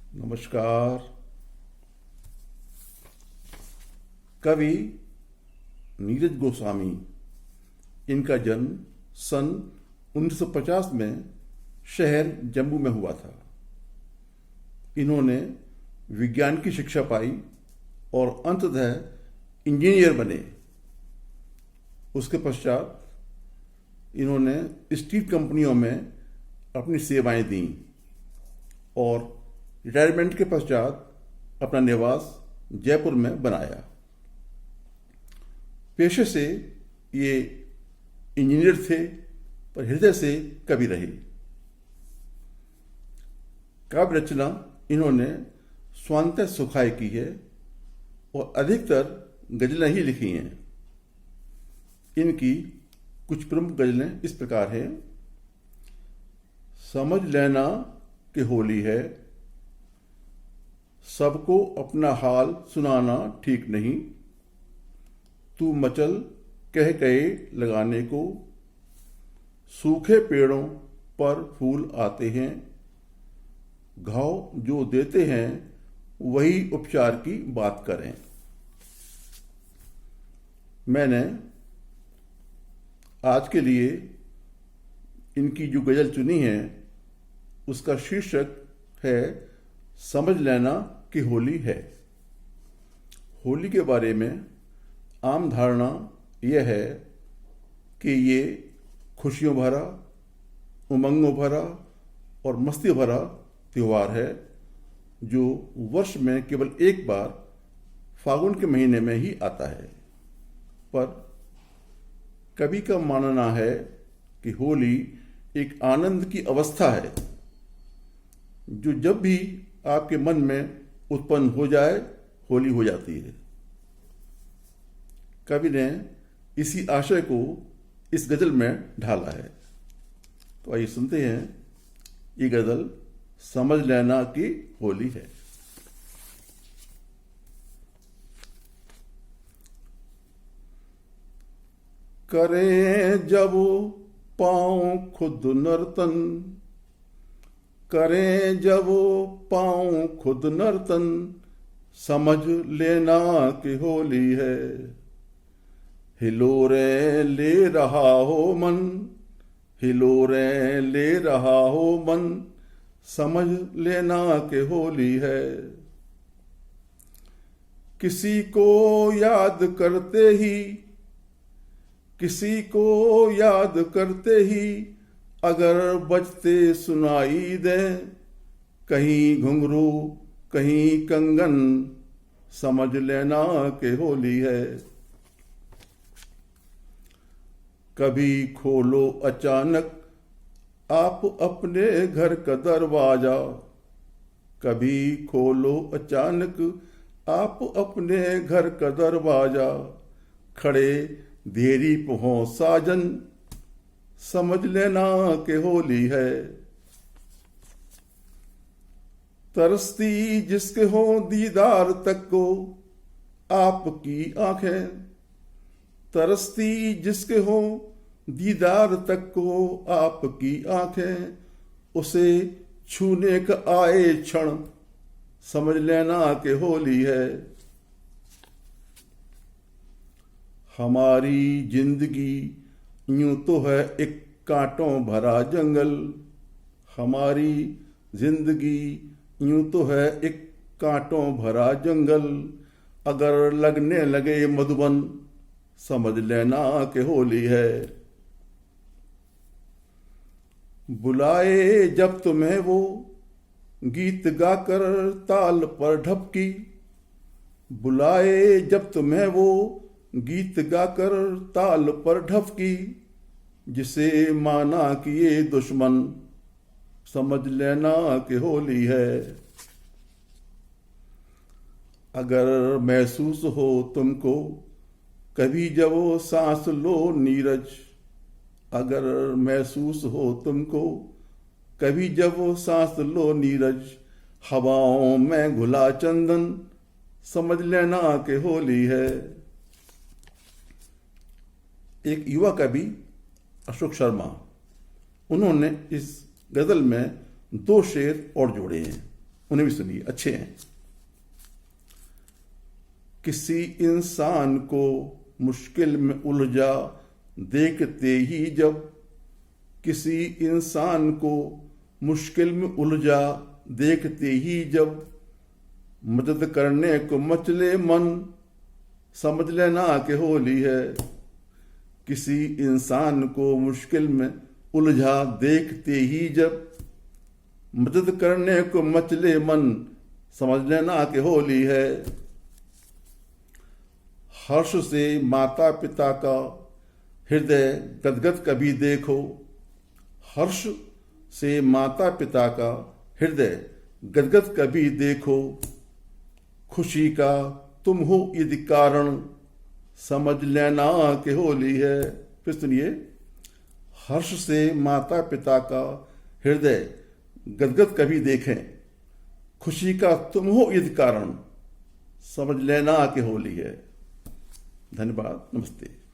नमस्कार। कवि नीरज गोस्वामी, इनका जन्म सन 1950 में शहर जम्मू में हुआ था। इन्होंने विज्ञान की शिक्षा पाई और अंततः इंजीनियर बने। उसके पश्चात इन्होंने स्टील कंपनियों में अपनी सेवाएं दी और रिटायरमेंट के पश्चात अपना निवास जयपुर में बनाया। पेशे से ये इंजीनियर थे, पर हृदय से कवि रहे। काव्य रचना इन्होंने स्वांतः सुखाय की है और अधिकतर गजलें ही लिखी हैं। इनकी कुछ प्रमुख गजलें इस प्रकार हैं। समझ लेना कि होली है, सबको अपना हाल सुनाना ठीक नहीं, तू मचल कह कहे लगाने को, सूखे पेड़ों पर फूल आते हैं, घाव जो देते हैं वही उपचार की बात करें। मैंने आज के लिए इनकी जो गजल चुनी है उसका शीर्षक है समझ लेना कि होली है। होली के बारे में आम धारणा यह है कि ये खुशियों भरा, उमंगों भरा और मस्ती भरा त्यौहार है जो वर्ष में केवल एक बार फागुन के महीने में ही आता है। पर कवि का मानना है कि होली एक आनंद की अवस्था है जो जब भी आपके मन में उत्पन्न हो जाए होली हो जाती है। कवि ने इसी आशय को इस गजल में ढाला है। तो आइए सुनते हैं ये गजल समझ लेना कि होली है। करें जब पाँव खुद नर्तन, करें जब पाँव खुद नर्तन, समझ लेना कि होली है। हिलोरे ले रहा हो मन, हिलोरे ले रहा हो मन, समझ लेना कि होली है। किसी को याद करते ही, किसी को याद करते ही अगर बजते सुनाई दे, कहीं घुंघरू कहीं कंगन, समझ लेना कि होली है। कभी खोलो अचानक आप अपने घर का दरवाजा, कभी खोलो अचानक आप अपने घर का दरवाजा, खड़े देरी पे हो साजन, समझ लेना कि होली है। तरसती जिसके हो दीदार तक को आपकी आंखें, तरसती जिसके हो दीदार तक को आपकी आंखें, उसे छूने का आए क्षण, समझ लेना कि होली है। हमारी जिंदगी यूं तो है एक कांटों भरा जंगल, हमारी जिंदगी यूं तो है एक कांटों भरा जंगल, अगर लगने लगे मधुबन, समझ लेना कि होली है। बुलाए जब तुम्हें वो गीत गाकर ताल पर ढपकी, बुलाए जब तुम्हें वो गीत गाकर ताल पर ढपकी, जिसे माना किए दुश्मन, समझ लेना कि होली है। अगर महसूस हो तुमको कभी जब वो सांस लो नीरज, अगर महसूस हो तुमको कभी जब वो सांस लो नीरज, हवाओं में घुला चंदन, समझ लेना कि होली है। एक युवा कवि अशोक शर्मा, उन्होंने इस गजल में 2 शेर और जोड़े हैं। उन्हें भी सुनिए, अच्छे हैं। किसी इंसान को मुश्किल में उलझा देखते ही जब, किसी इंसान को मुश्किल में उलझा देखते ही जब, मदद करने को मचले मन, समझ लेना कि होली है। किसी इंसान को मुश्किल में उलझा देखते ही जब, मदद करने को मचले मन, समझ लेना कि होली है। हर्ष से माता पिता का हृदय गदगद कभी देखो, हर्ष से माता पिता का हृदय गदगद कभी देखो, खुशी का तुम हो यदि कारण, समझ लेना कि होली है। फिर सुनिए, हर्ष से माता पिता का हृदय गदगद कभी देखें, खुशी का तुम हो यदि कारण, समझ लेना कि होली है। धन्यवाद, नमस्ते।